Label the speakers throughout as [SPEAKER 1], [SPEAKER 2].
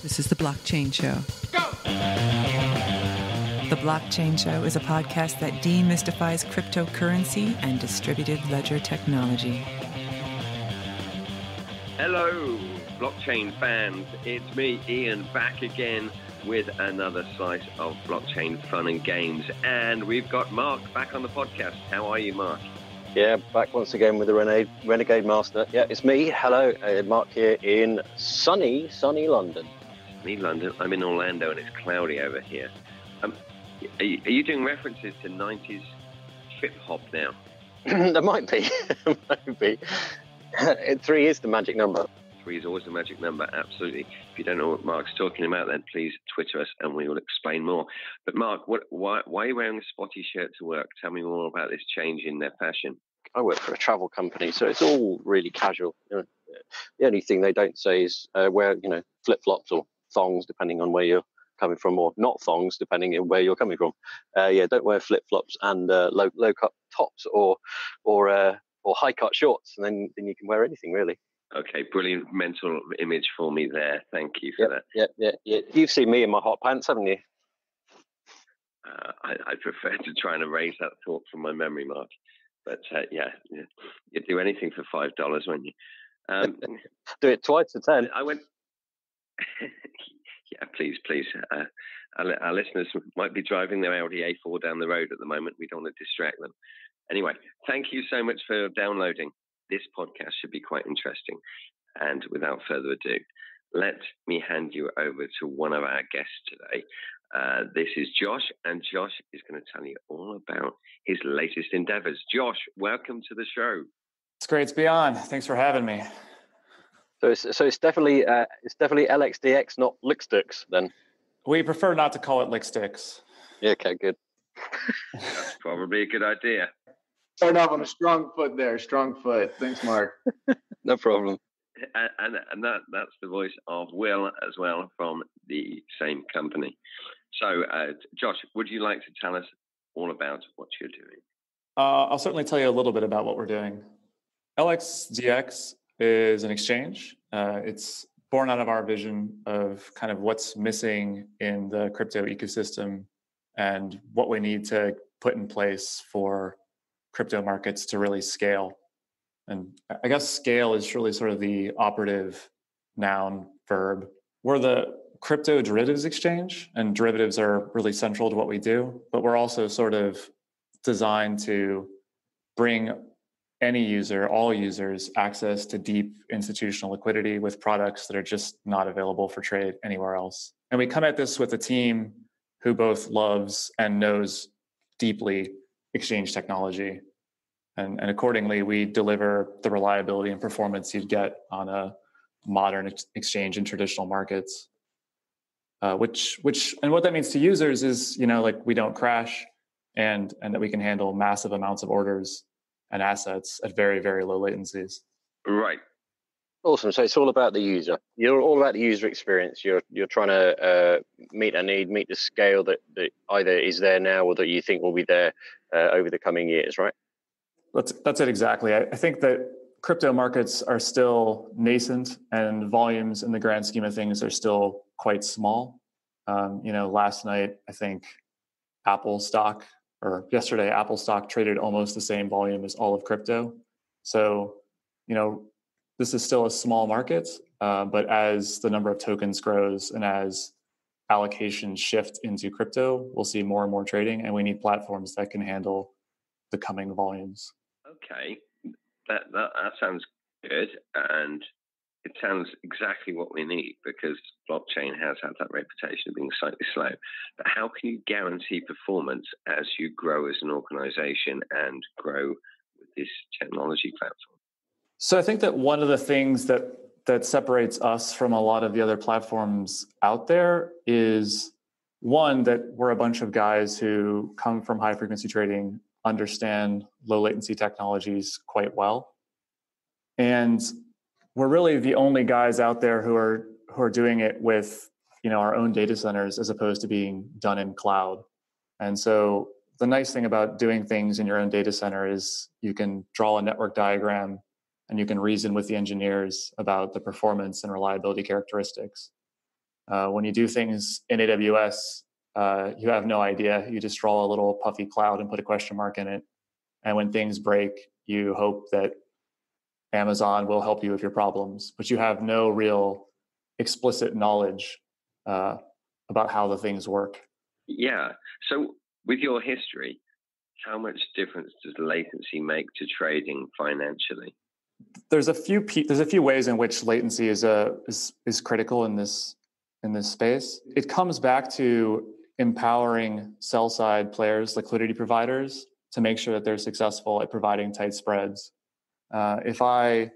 [SPEAKER 1] This is The Blockchain Show.
[SPEAKER 2] Go!
[SPEAKER 1] The Blockchain Show is a podcast that demystifies cryptocurrency and distributed ledger technology.
[SPEAKER 3] Hello, blockchain fans. It's me, Ian, back again with another slice of blockchain fun and games. And we've got Mark back on the podcast. How are you, Mark?
[SPEAKER 4] Yeah, back once again with the Renegade Master. Yeah, it's me. Hello, Mark here in sunny London.
[SPEAKER 3] Sunny London. I'm in Orlando and it's cloudy over here. Are you doing references to 90s trip-hop now?
[SPEAKER 4] There might be. Might be. 3 is the magic number.
[SPEAKER 3] 3 is always the magic number, absolutely. If you don't know what Mark's talking about, then please Twitter us and we will explain more. But Mark, why are you wearing a spotty shirt to work? Tell me more about this change in their fashion.
[SPEAKER 4] I work for a travel company, so it's all really casual. You know, the only thing they don't say is wear, flip-flops or thongs, depending on where you're coming from, or not thongs, depending on where you're coming from. Don't wear flip-flops and low-cut tops or high-cut shorts, and then you can wear anything, really.
[SPEAKER 3] Okay, brilliant mental image for me there. Thank you for that.
[SPEAKER 4] Yeah. You've seen me in my hot pants, haven't you?
[SPEAKER 3] I prefer to try and erase that thought from my memory, Mark. But you'd do anything for $5, wouldn't you?
[SPEAKER 4] Do it twice for 10.
[SPEAKER 3] I went. Yeah, please. Our listeners might be driving their Audi A4 down the road at the moment. We don't want to distract them. Anyway, thank you so much for downloading. This podcast should be quite interesting. And without further ado, let me hand you over to one of our guests today. This is Josh, and Josh is going to tell you all about his latest endeavors. Josh, welcome to the show.
[SPEAKER 2] It's great to be on. Thanks for having me.
[SPEAKER 4] So it's definitely El-Ex-Dee-Ex, not LXDX then.
[SPEAKER 2] We prefer not to call it LXDX.
[SPEAKER 4] Yeah, okay, good.
[SPEAKER 3] That's probably a good idea.
[SPEAKER 5] Start off on a strong foot there. Strong foot. Thanks, Mark.
[SPEAKER 4] No problem.
[SPEAKER 3] And that's the voice of Will as well from the same company. So, Josh, would you like to tell us all about what you're doing?
[SPEAKER 2] I'll certainly tell you a little bit about what we're doing. LXDX is an exchange. It's born out of our vision of kind of what's missing in the crypto ecosystem and what we need to put in place for crypto markets to really scale. And I guess scale is really sort of the operative noun verb. We're the crypto derivatives exchange, and derivatives are really central to what we do, but we're also sort of designed to bring any user, all users, access to deep institutional liquidity with products that are just not available for trade anywhere else. And we come at this with a team who both loves and knows deeply exchange technology. And accordingly, we deliver the reliability and performance you'd get on a modern exchange in traditional markets. Which what that means to users is, we don't crash and that we can handle massive amounts of orders and assets at very, very low latencies.
[SPEAKER 3] Right.
[SPEAKER 4] Awesome. So it's all about the user. You're all about the user experience. You're trying to meet a need, meet the scale that either is there now or that you think will be there over the coming years, right?
[SPEAKER 2] That's it exactly. I think that crypto markets are still nascent and volumes in the grand scheme of things are still quite small. Last night, I think yesterday, Apple stock traded almost the same volume as all of crypto. So, this is still a small market, but as the number of tokens grows and as allocations shift into crypto, we'll see more and more trading, and we need platforms that can handle the coming volumes.
[SPEAKER 3] Okay, that sounds good, and it sounds exactly what we need because blockchain has had that reputation of being slightly slow. But how can you guarantee performance as you grow as an organization and grow with this technology platform?
[SPEAKER 2] So I think that one of the things that separates us from a lot of the other platforms out there is, one, that we're a bunch of guys who come from high frequency trading, understand low latency technologies quite well. And we're really the only guys out there who are doing it with, our own data centers as opposed to being done in cloud. And so the nice thing about doing things in your own data center is you can draw a network diagram and you can reason with the engineers about the performance and reliability characteristics. When you do things in AWS, you have no idea. You just draw a little puffy cloud and put a question mark in it. And when things break, you hope that Amazon will help you with your problems, but you have no real explicit knowledge about how the things work.
[SPEAKER 3] Yeah. So with your history, how much difference does latency make to trading financially?
[SPEAKER 2] There's a few ways in which latency is critical in this space. It comes back to empowering sell side players, liquidity providers, to make sure that they're successful at providing tight spreads. If I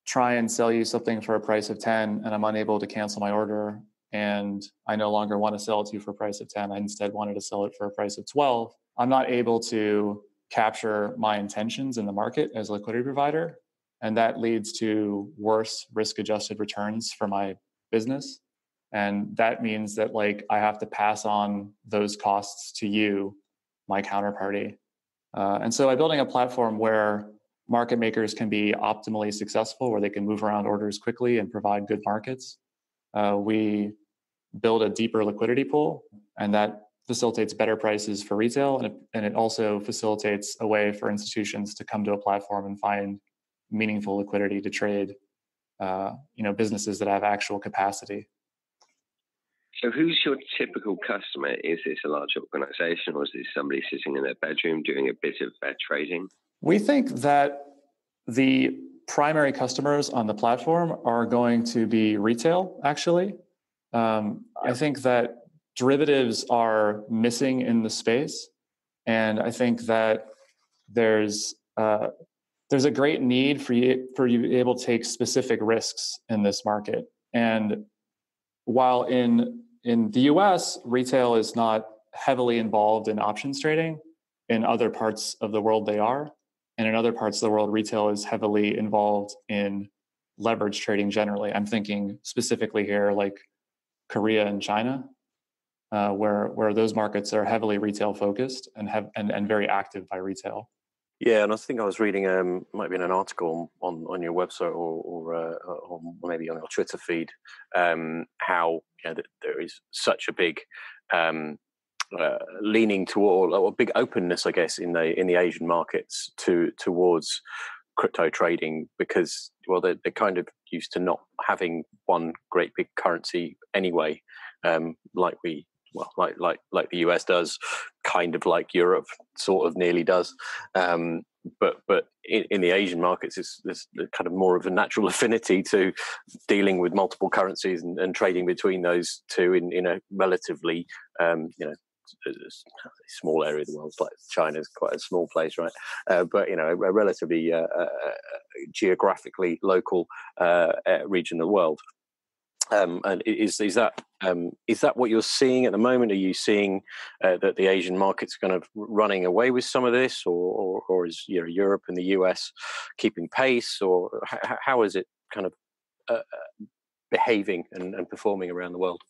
[SPEAKER 2] try and sell you something for a price of 10 and I'm unable to cancel my order, and I no longer want to sell it to you for a price of 10, I instead wanted to sell it for a price of 12, I'm not able to capture my intentions in the market as a liquidity provider. And that leads to worse risk-adjusted returns for my business. And that means that I have to pass on those costs to you, my counterparty. And so by building a platform where market makers can be optimally successful, where they can move around orders quickly and provide good markets, we build a deeper liquidity pool, and that facilitates better prices for retail, and it also facilitates a way for institutions to come to a platform and find meaningful liquidity to trade businesses that have actual capacity.
[SPEAKER 3] So who's your typical customer? Is this a large organization, or is this somebody sitting in their bedroom doing a bit of trading?
[SPEAKER 2] We think that the primary customers on the platform are going to be retail, actually. I think that derivatives are missing in the space, and I think that there's a great need for you to be able to take specific risks in this market. And while in the US, retail is not heavily involved in options trading, in other parts of the world they are. And in other parts of the world, retail is heavily involved in leverage trading generally. I'm thinking specifically here like Korea and China, where those markets are heavily retail focused and very active by retail.
[SPEAKER 4] Yeah, and I think I was reading, might have been an article on your website or maybe on your Twitter feed, how there is such a big leaning toward, or a big openness, I guess, in the Asian markets towards crypto trading, because they're kind of used to not having one great big currency anyway, like the US does, kind of like Europe sort of nearly does. But in the Asian markets, there's kind of more of a natural affinity to dealing with multiple currencies and trading between those two in a relatively, a small area of the world. Like China's quite a small place, right? But a relatively geographically local region of the world. And is that what you're seeing at the moment? Are you seeing that the Asian market's kind of running away with some of this, or is Europe and the US keeping pace, or how is it kind of behaving and performing around the world?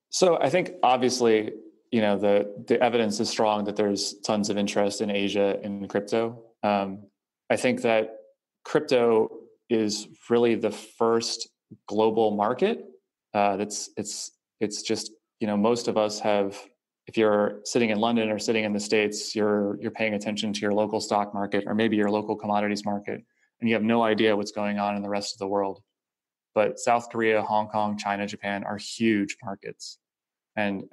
[SPEAKER 2] So I think obviously the evidence is strong that there's tons of interest in Asia in crypto. I think that crypto is really the first global market. It's just most of us have. If you're sitting in London or sitting in the States, you're paying attention to your local stock market or maybe your local commodities market, and you have no idea what's going on in the rest of the world. But South Korea, Hong Kong, China, Japan are huge markets, and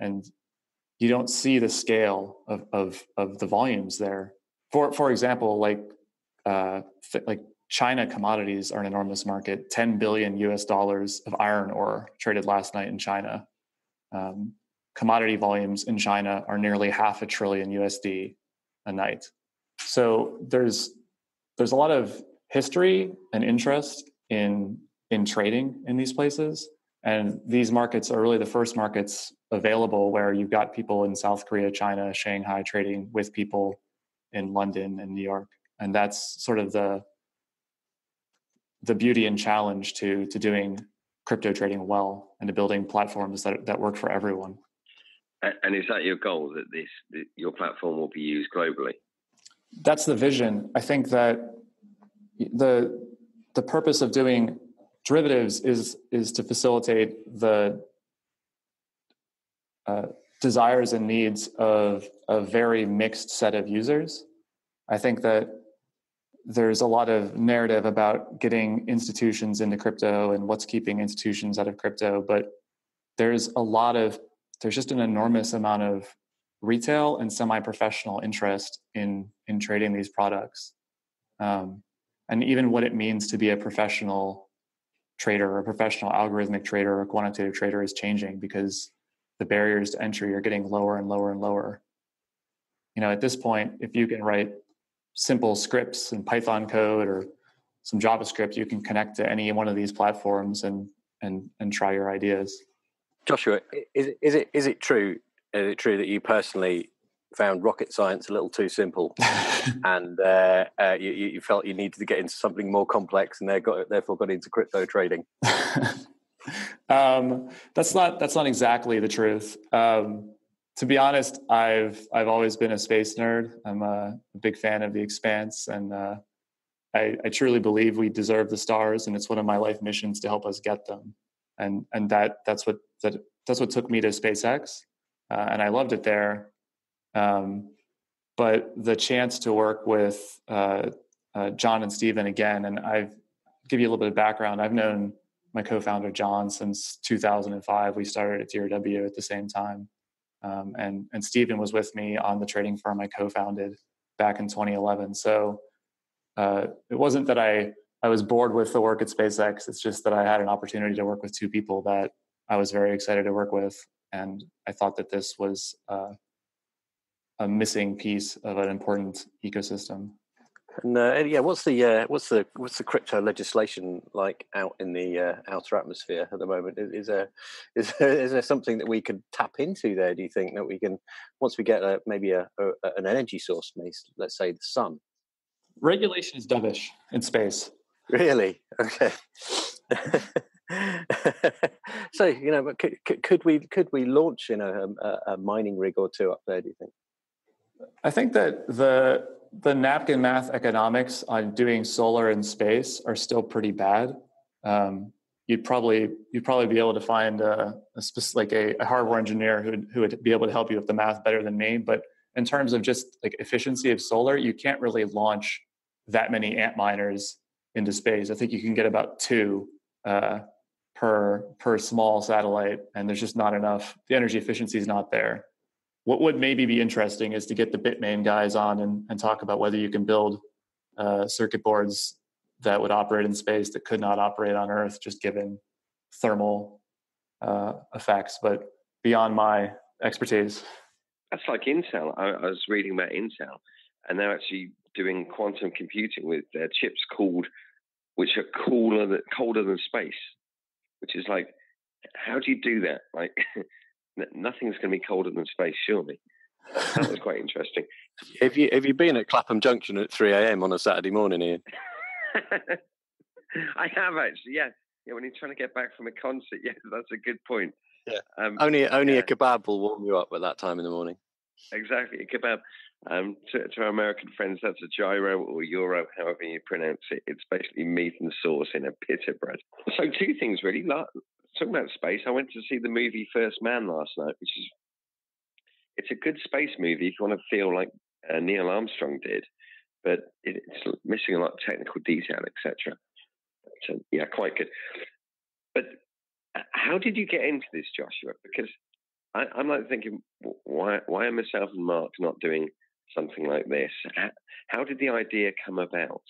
[SPEAKER 2] you don't see the scale of the volumes there. For example, like China commodities are an enormous market. $10 billion of iron ore traded last night in China. Commodity volumes in China are nearly $500 billion USD a night. So there's a lot of history and interest in trading in these places. And these markets are really the first markets available where you've got people in South Korea, China, Shanghai trading with people in London and New York. And that's sort of the beauty and challenge to doing crypto trading well and to building platforms that work for everyone.
[SPEAKER 3] And is that your goal, that your platform will be used globally?
[SPEAKER 2] That's the vision. I think that the purpose of doing derivatives is to facilitate the desires and needs of a very mixed set of users. I think that there's a lot of narrative about getting institutions into crypto and what's keeping institutions out of crypto, but there's just an enormous amount of retail and semi-professional interest in trading these products. And even what it means to be a professional trader, a professional algorithmic trader or quantitative trader is changing because the barriers to entry are getting lower and lower and lower. At this point, if you can write simple scripts and Python code or some JavaScript, you can connect to any one of these platforms and try your ideas.
[SPEAKER 4] Joshua, is it true? Is it true that you personally found rocket science a little too simple, and you felt you needed to get into something more complex, and therefore got into crypto trading?
[SPEAKER 2] That's not exactly the truth. To be honest, I've always been a space nerd. I'm a big fan of the expanse, and I truly believe we deserve the stars, and it's one of my life missions to help us get them. And that's what took me to SpaceX, and I loved it there. But the chance to work with John and Stephen again, and I'll give you a little bit of background. I've known my co-founder John since 2005. We started at DRW at the same time. And Stephen was with me on the trading firm I co-founded back in 2011. So it wasn't that I was bored with the work at SpaceX. It's just that I had an opportunity to work with two people that I was very excited to work with. And I thought that this was a missing piece of an important ecosystem. And
[SPEAKER 4] what's the crypto legislation like out in the outer atmosphere at the moment? Is there something that we could tap into there? Do you think that we can, once we get maybe an energy source, let's say the sun?
[SPEAKER 2] Regulation is dovish in space.
[SPEAKER 4] Really? Okay. So but could we launch a mining rig or two up there? Do you think?
[SPEAKER 2] I think that the napkin math economics on doing solar in space are still pretty bad. You'd probably be able to find a hardware engineer who would be able to help you with the math better than me. But in terms of just like efficiency of solar, you can't really launch that many ant miners into space. I think you can get about 2 per small satellite, and there's just not enough. The energy efficiency is not there. What would maybe be interesting is to get the Bitmain guys on and talk about whether you can build circuit boards that would operate in space that could not operate on Earth, just given thermal effects. But beyond my expertise.
[SPEAKER 3] That's like Intel. I was reading about Intel, and they're actually doing quantum computing with their chips which are colder than space, which is like, how do you do that? Like, nothing's going to be colder than space, surely. That was quite interesting.
[SPEAKER 4] Have you been at Clapham Junction at 3 a.m. on a Saturday morning, Ian?
[SPEAKER 3] I have actually, yeah. Yeah, when you're trying to get back from a concert, yeah, that's a good point.
[SPEAKER 4] Yeah. Only a kebab will warm you up at that time in the morning. Exactly,
[SPEAKER 3] a kebab. To our American friends, that's a gyro or euro, however you pronounce it. It's basically meat and sauce in a pita bread. So 2 things really. Talking about space, I went to see the movie First Man last night, it's a good space movie if you want to feel like Neil Armstrong did, but it's missing a lot of technical detail, etc. So yeah, quite good. But how did you get into this, Joshua? Because I'm like thinking, why are myself and Mark not doing something like this? How did the idea come about?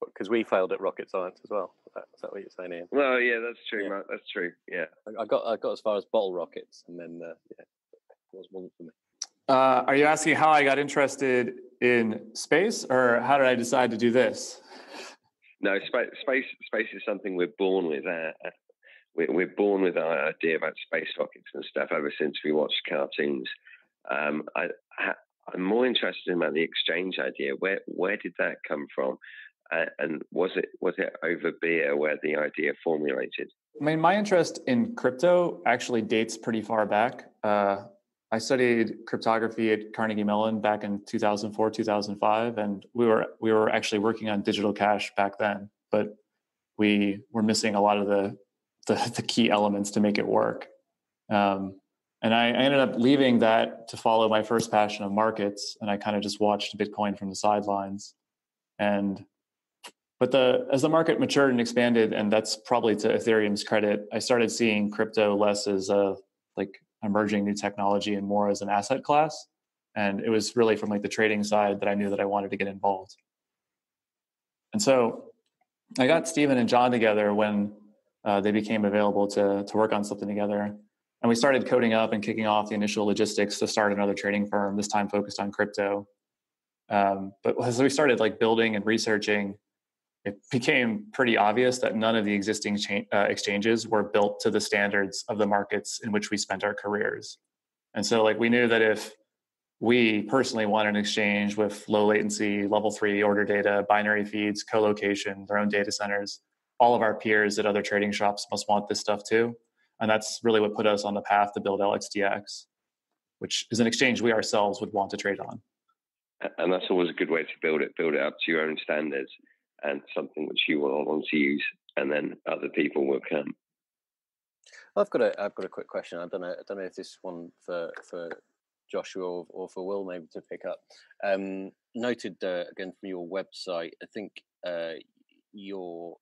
[SPEAKER 4] Because we failed at rocket science as well. Is that what you're saying, Ian?
[SPEAKER 3] Well, yeah, that's true,
[SPEAKER 4] yeah.
[SPEAKER 3] Mark. That's true. Yeah,
[SPEAKER 4] I got as far as bottle rockets, and then it wasn't for me.
[SPEAKER 2] Are you asking how I got interested in space, or how did I decide to do this?
[SPEAKER 3] No, space is something we're born with. We're born with our idea about space rockets and stuff ever since we watched cartoons. I'm more interested about the exchange idea. Where did that come from? And was it over beer where the idea formulated?
[SPEAKER 2] I mean, my interest in crypto actually dates pretty far back. I studied cryptography at Carnegie Mellon back in 2004, 2005, and we were actually working on digital cash back then, but we were missing a lot of the key elements to make it work. And I ended up leaving that to follow my first passion of markets, and I kind of just watched Bitcoin from the sidelines. But as the market matured and expanded, and that's probably to Ethereum's credit, I started seeing crypto less as a like emerging new technology and more as an asset class. And it was really from like the trading side that I knew that I wanted to get involved. And so I got Stephen and John together when they became available to work on something together. And we started coding up and kicking off the initial logistics to start another trading firm, this time focused on crypto. But as we started like building and researching, it became pretty obvious that none of the existing exchanges were built to the standards of the markets in which we spent our careers. And so like we knew that if we personally wanted an exchange with low latency, level 3 order data, binary feeds, co-location, their own data centers, all of our peers at other trading shops must want this stuff too. And that's really what put us on the path to build LXDX, which is an exchange we ourselves would want to trade on.
[SPEAKER 3] And that's always a good way to build it up to your own standards and something which you will want to use, and then other people will come.
[SPEAKER 4] I've got a quick question. I don't know if this one for Joshua or for Will maybe to pick up. Noted again from your website, I think your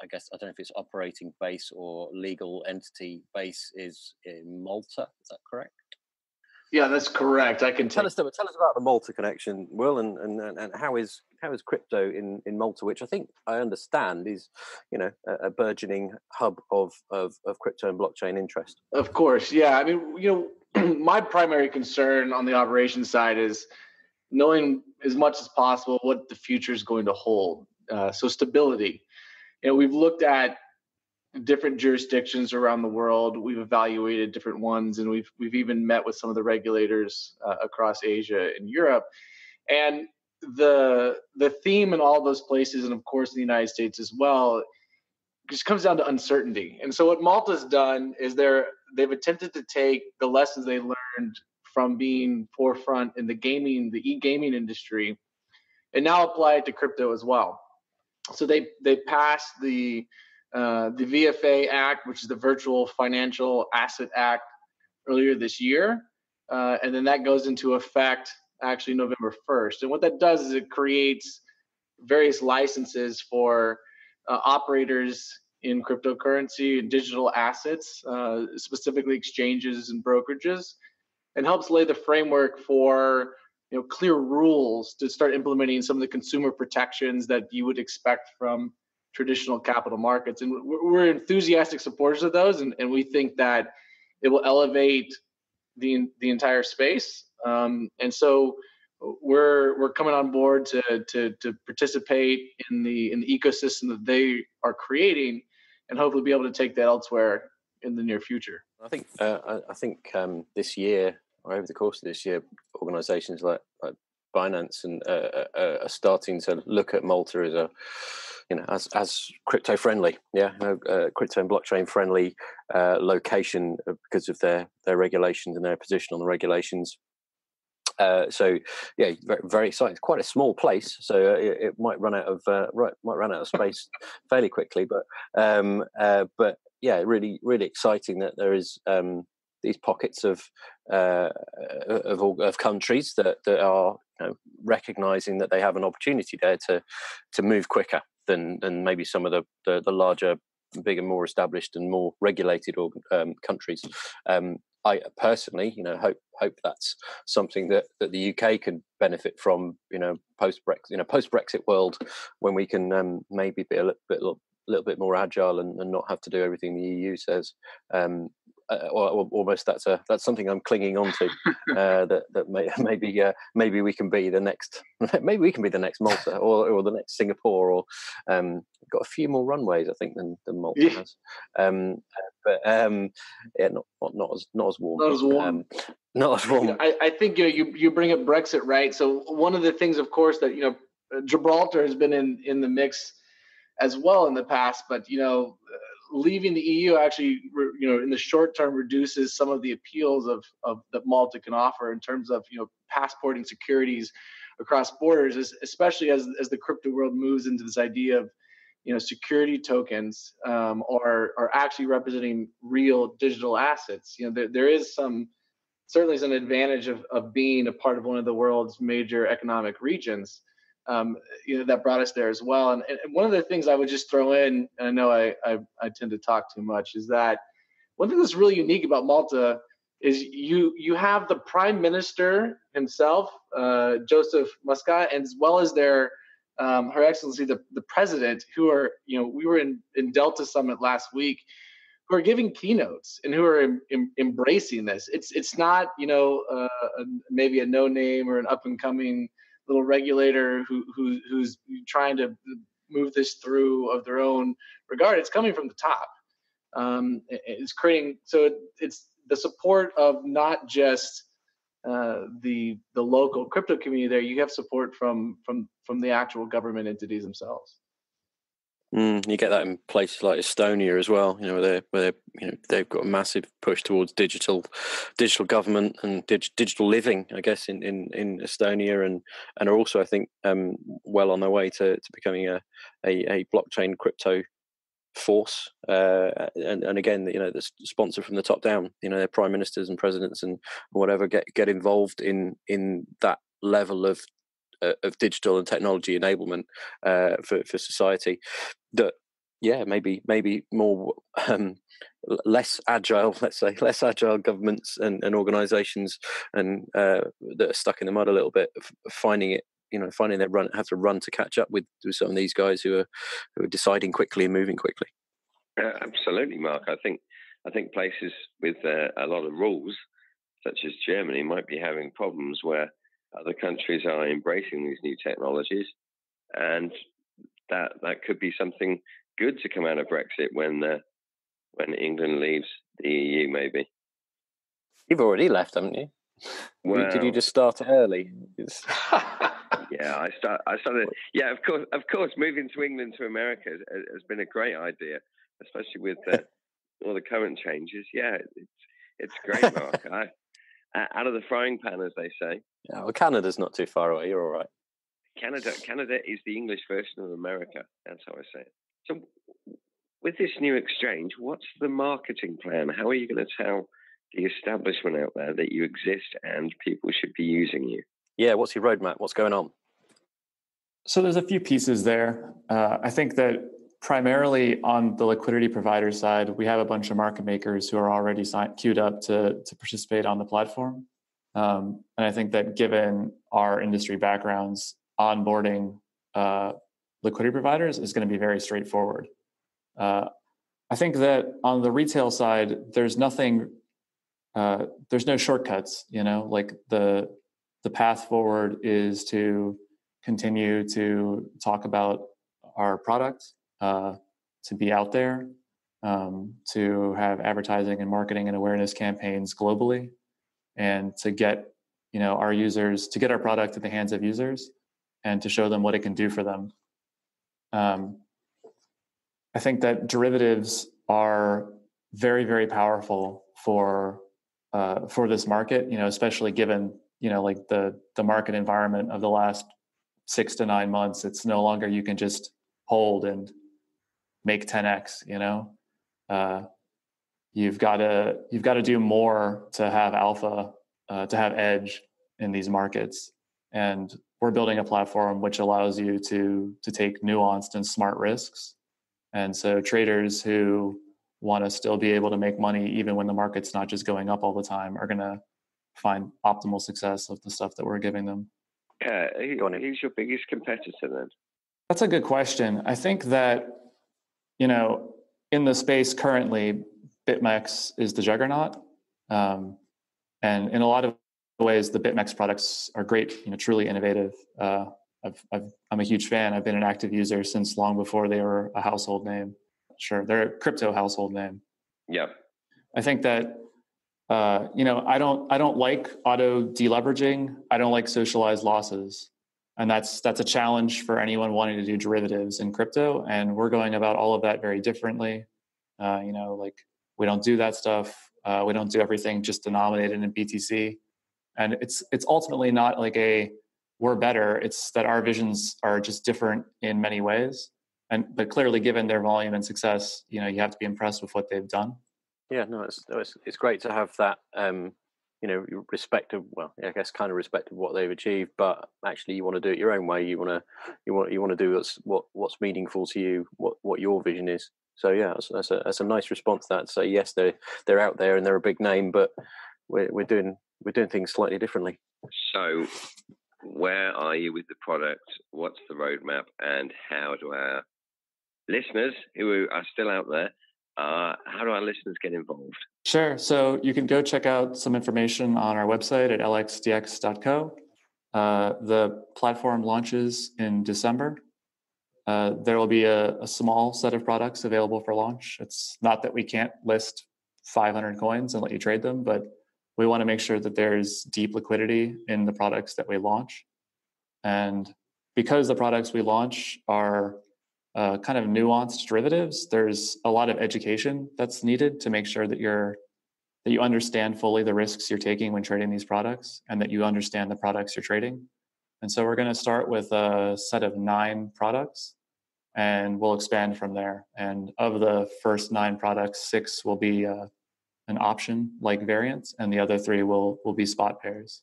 [SPEAKER 4] I guess I don't know if it's operating base or legal entity base is in Malta. Is that correct?
[SPEAKER 5] Yeah, that's correct. I can
[SPEAKER 4] tell us about the Malta connection, Will, and how is crypto in Malta, which I think I understand is a burgeoning hub of crypto and blockchain interest.
[SPEAKER 5] Of course, yeah. I mean, my primary concern on the operations side is knowing as much as possible what the future is going to hold. So stability. We've looked at different jurisdictions around the world. We've evaluated different ones, and we've even met with some of the regulators across Asia and Europe. And the theme in all those places, and of course in the United States as well, just comes down to uncertainty. And so what Malta's done is they've attempted to take the lessons they learned from being forefront in the e-gaming industry, and now apply it to crypto as well. So they passed the Vfa Act, which is the Virtual Financial Asset Act, earlier this year. And then that goes into effect actually November 1st. And what that does is it creates various licenses for operators in cryptocurrency and digital assets, specifically exchanges and brokerages, and helps lay the framework for clear rules to start implementing some of the consumer protections that you would expect from traditional capital markets. And we're enthusiastic supporters of those, and we think that it will elevate the entire space. And so we're coming on board to participate in the ecosystem that they are creating, and hopefully be able to take that elsewhere in the near future.
[SPEAKER 4] I think this year, or over the course of this year, organizations like Binance and are starting to look at Malta as as crypto friendly, crypto and blockchain friendly location because of their regulations and their position on the regulations. So very, very exciting. It's quite a small place, so it might run out of space fairly quickly. But really, really exciting that there is these pockets of countries that are recognizing that they have an opportunity there to move quicker than maybe some of the larger, bigger, more established and more regulated countries. I personally, hope that's something that the UK can benefit from, post Brexit world, when we can maybe be a little bit more agile and not have to do everything the EU says. Or almost that's something I'm clinging on to. Maybe we can be the next. Maybe we can be the next Malta or the next Singapore, or got a few more runways I think than Malta has. Not as warm.
[SPEAKER 5] Not as warm.
[SPEAKER 4] Not as warm.
[SPEAKER 5] I think you bring up Brexit, right? So one of the things, of course, that Gibraltar has been in the mix as well in the past, but leaving the EU actually, in the short term, reduces some of the appeals of that Malta can offer in terms of passporting securities across borders, especially as the crypto world moves into this idea of security tokens are actually representing real digital assets. There is certainly some advantage of being a part of one of the world's major economic regions. That brought us there as well. And one of the things I would just throw in, and I know I tend to talk too much, is that one thing that's really unique about Malta is you have the prime minister himself, Joseph Muscat, as well as their Her Excellency the president, who are we were in Delta Summit last week, who are giving keynotes and who are embracing this. It's not maybe a no name or an up and coming little regulator who's trying to move this through of their own regard. It's coming from the top. It's creating, so it's the support of not just the local crypto community there. You have support from the actual government entities themselves.
[SPEAKER 4] You get that in places like Estonia as well, where they've got a massive push towards digital government and digital living, I guess, in Estonia, and are also, I think, well on their way to becoming a blockchain crypto force. And again, the sponsor from the top down, their prime ministers and presidents and whatever get involved in that level of digital and technology enablement for society. That maybe more less agile, let's say, less agile governments and organizations and that are stuck in the mud a little bit, finding their have to run to catch up with some of these guys who are deciding quickly and moving quickly.
[SPEAKER 3] Absolutely, Mark. I think places with a lot of rules, such as Germany, might be having problems where other countries are embracing these new technologies, and that could be something good to come out of Brexit when England leaves the EU. Maybe
[SPEAKER 4] you've already left, haven't you? Well, did you just start early?
[SPEAKER 3] Yeah, I started. Yeah, of course. Moving to England to America has been a great idea, especially with all the current changes. Yeah, it's great, Mark. Out of the frying pan, as they say.
[SPEAKER 4] Yeah, well, Canada's not too far away. You're all right.
[SPEAKER 3] Canada is the English version of America. That's how I say it. So, with this new exchange, what's the marketing plan? How are you going to tell the establishment out there that you exist and people should be using you?
[SPEAKER 4] Yeah, what's your roadmap? What's going on?
[SPEAKER 2] So there's a few pieces there. I think that primarily on the liquidity provider side, we have a bunch of market makers who are already queued up to participate on the platform. And I think that given our industry backgrounds, onboarding liquidity providers is going to be very straightforward. I think that on the retail side, there's no shortcuts. Like the path forward is to continue to talk about our product, to be out there, to have advertising and marketing and awareness campaigns globally, and to get our users, to get our product to the hands of users and to show them what it can do for them. I think that derivatives are very, very powerful for this market, especially given like the market environment of the last 6 to 9 months. It's no longer you can just hold and make 10x. You've got to do more to have alpha, to have edge in these markets. And we're building a platform which allows you to take nuanced and smart risks. And so traders who want to still be able to make money even when the market's not just going up all the time are going to find optimal success of the stuff that we're giving them.
[SPEAKER 3] Who's your biggest competitor then?
[SPEAKER 2] That's a good question. I think that, in the space currently, BitMEX is the juggernaut. And in a lot of ways, the BitMEX products are great, truly innovative. I'm a huge fan. I've been an active user since long before they were a household name. Sure, they're a crypto household name.
[SPEAKER 3] Yeah.
[SPEAKER 2] I think that, I don't like auto deleveraging. I don't like socialized losses. And that's a challenge for anyone wanting to do derivatives in crypto. And we're going about all of that very differently. We don't do that stuff. We don't do everything just denominated in BTC. And it's ultimately not like we're better. It's that our visions are just different in many ways. but clearly, given their volume and success, you have to be impressed with what they've done.
[SPEAKER 4] Yeah, no, it's great to have that. Respect of, well, I guess kind of respect of what they've achieved, but actually you want to do it your own way. You want to do what's meaningful to you, what your vision is. So yeah, that's a nice response to that. So yes, they're out there and they're a big name, but we're doing things slightly differently.
[SPEAKER 3] So where are you with the product? What's the roadmap, and how do our listeners who are still out there, how do our listeners get involved?
[SPEAKER 2] Sure. So you can go check out some information on our website at LXDX.co. The platform launches in December. There will be a small set of products available for launch. It's not that we can't list 500 coins and let you trade them, but we want to make sure that there's deep liquidity in the products that we launch. And because the products we launch are kind of nuanced derivatives, there's a lot of education that's needed to make sure that you understand fully the risks you're taking when trading these products, and that you understand the products you're trading. And so we're going to start with a set of 9 products, and we'll expand from there. And of the first 9 products, 6 will be an option like variants, and the other 3 will be spot pairs.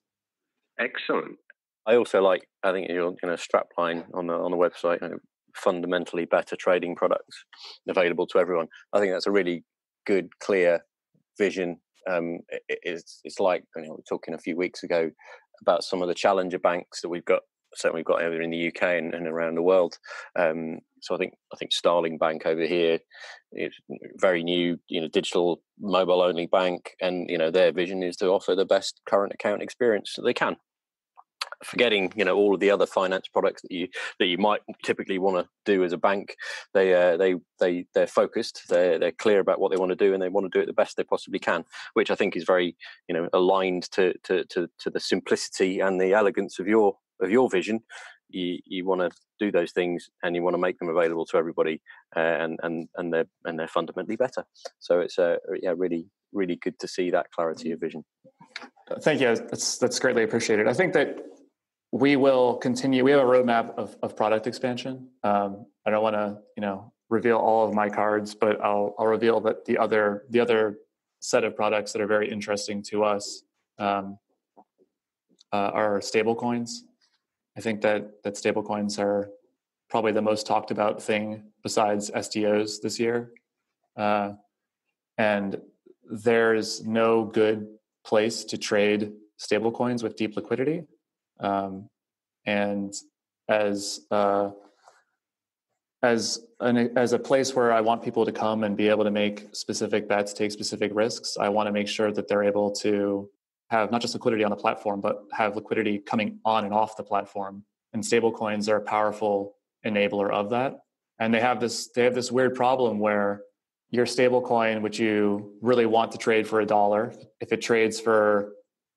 [SPEAKER 3] Excellent.
[SPEAKER 4] I also I think your strapline on the website, fundamentally better trading products available to everyone. I think that's a really good, clear vision. It's like, we were talking a few weeks ago about some of the challenger banks that we've got over in the UK and around the world. So I think Starling Bank over here is very new, digital mobile only bank, and their vision is to offer the best current account experience that they can. Forgetting all of the other finance products that you might typically want to do as a bank, they're focused, they're clear about what they want to do, and they want to do it the best they possibly can, which I think is very aligned to the simplicity and the elegance of your vision. You want to do those things, and you want to make them available to everybody, and they're fundamentally better. So it's really, really good to see that clarity of vision.
[SPEAKER 2] Thank you. That's greatly appreciated. I think that we will continue. We have a roadmap of product expansion. I don't want to, reveal all of my cards, but I'll reveal that the other set of products that are very interesting to us are stablecoins. I think that stablecoins are probably the most talked about thing besides STOs this year, and there's no good place to trade stablecoins with deep liquidity. And as a place where I want people to come and be able to make specific bets, take specific risks, I want to make sure that they're able to have not just liquidity on the platform, but have liquidity coming on and off the platform. And stablecoins are a powerful enabler of that. And they have this weird problem where your stablecoin, which you really want to trade for $1, if it trades for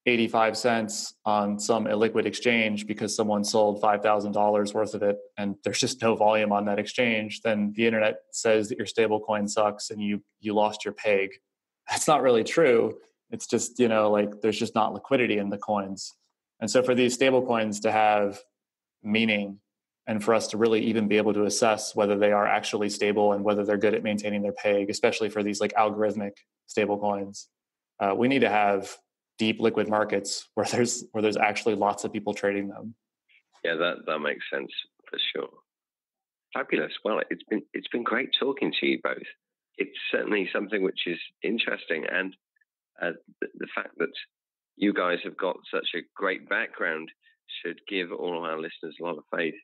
[SPEAKER 2] 85 cents on some illiquid exchange because someone sold $5,000 worth of it and there's just no volume on that exchange, then the internet says that your stablecoin sucks and you lost your peg. That's not really true. It's just, there's just not liquidity in the coins. And so for these stablecoins to have meaning, and for us to really even be able to assess whether they are actually stable and whether they're good at maintaining their peg, especially for these algorithmic stablecoins, we need to have deep liquid markets where there's actually lots of people trading them.
[SPEAKER 3] Yeah, that makes sense for sure. Fabulous. Well, it's been great talking to you both. It's certainly something which is interesting, and the fact that you guys have got such a great background should give all of our listeners a lot of faith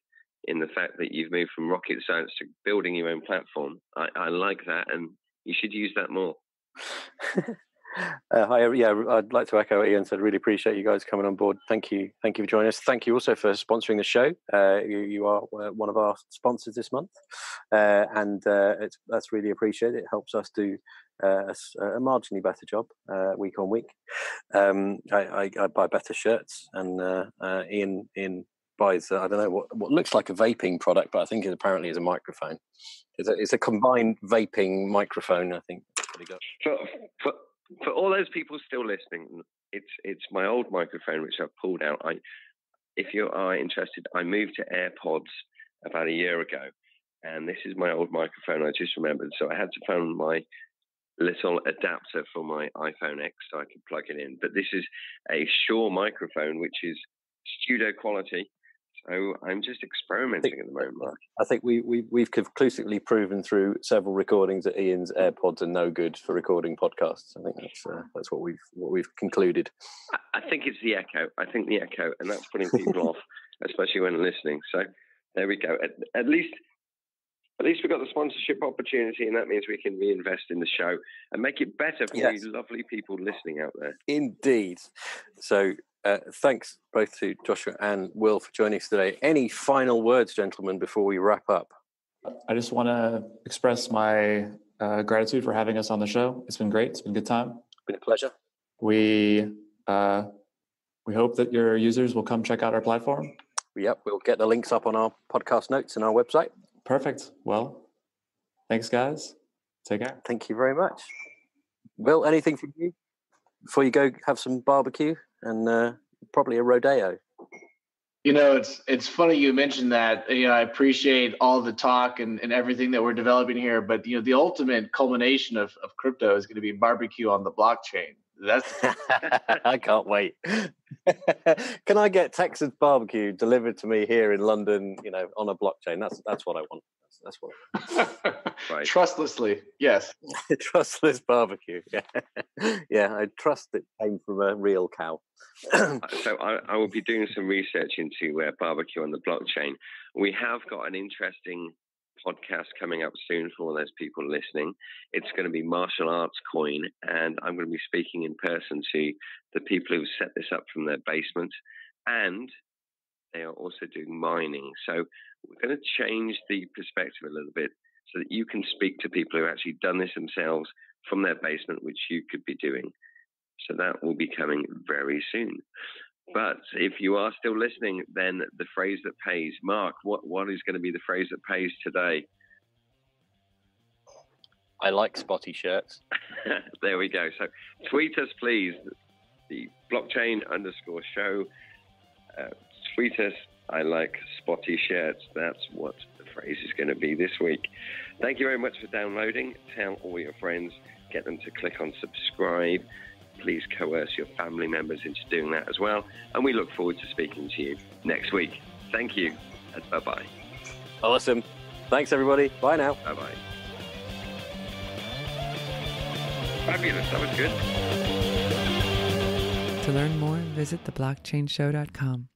[SPEAKER 3] in the fact that you've moved from rocket science to building your own platform. I like that, and you should use that more.
[SPEAKER 4] Hi, I'd like to echo what Ian said. Really appreciate you guys coming on board. Thank you for joining us. Thank you also for sponsoring the show. You are one of our sponsors this month, and that's really appreciated. It helps us do a marginally better job week on week. I buy better shirts, and Ian buys I don't know what looks like a vaping product, but I think it apparently is a microphone. It's a combined vaping microphone, I think.
[SPEAKER 3] For all those people still listening, it's my old microphone which I've pulled out. If you are interested, I moved to AirPods about a year ago, And this is my old microphone, I just remembered. So I had to find my little adapter for my iPhone X so I could plug it in. But this is a Shure microphone, which is studio quality. So I'm just experimenting at the moment, Mark.
[SPEAKER 4] I think we've conclusively proven through several recordings that Ian's AirPods are no good for recording podcasts. I think that's what we've concluded.
[SPEAKER 3] I think it's the echo. I think the echo, and that's putting people off, especially when listening. So there we go. At least we've got the sponsorship opportunity, and that means we can reinvest in the show and make it better for you lovely people listening out there.
[SPEAKER 4] Indeed. So thanks both to Joshua and Will for joining us today. Any final words, gentlemen, before we wrap up?
[SPEAKER 2] I just want to express my gratitude for having us on the show. It's been great. It's been a good time.
[SPEAKER 4] It's been a pleasure.
[SPEAKER 2] We hope that your users will come check out our platform.
[SPEAKER 4] Yep, we'll get the links up on our podcast notes and our website.
[SPEAKER 2] Perfect. Well, thanks, guys. Take care.
[SPEAKER 4] Thank you very much. Will, anything from you before you go have some barbecue and probably a rodeo?
[SPEAKER 5] It's funny you mentioned that. I appreciate all the talk and everything that we're developing here, but the ultimate culmination of crypto is going to be barbecue on the blockchain. That's
[SPEAKER 4] I can't wait. Can I get Texas barbecue delivered to me here in London, on a blockchain? That's what I want. That's what I want.
[SPEAKER 5] Right. Trustlessly, yes.
[SPEAKER 4] Trustless barbecue. Yeah, I trust it came from a real cow.
[SPEAKER 3] So I will be doing some research into barbecue on the blockchain. We have got an interesting podcast coming up soon for all those people listening. It's going to be Martial Arts Coin, and I'm going to be speaking in person to the people who set this up from their basement, and they are also doing mining. So we're going to change the perspective a little bit so that you can speak to people who have actually done this themselves from their basement, which you could be doing. So that will be coming very soon. But if you are still listening, then the phrase that pays. Mark, what is going to be the phrase that pays today?
[SPEAKER 4] I like spotty shirts.
[SPEAKER 3] There we go. So tweet us, please, the blockchain_show. Tweet us, I like spotty shirts. That's what the phrase is going to be this week. Thank you very much for downloading. Tell all your friends. Get them to click on subscribe. Please coerce your family members into doing that as well. And we look forward to speaking to you next week. Thank you, and bye-bye.
[SPEAKER 4] Awesome. Thanks, everybody. Bye now.
[SPEAKER 3] Bye-bye. Fabulous. That was good.
[SPEAKER 1] To learn more, visit theblockchainshow.com.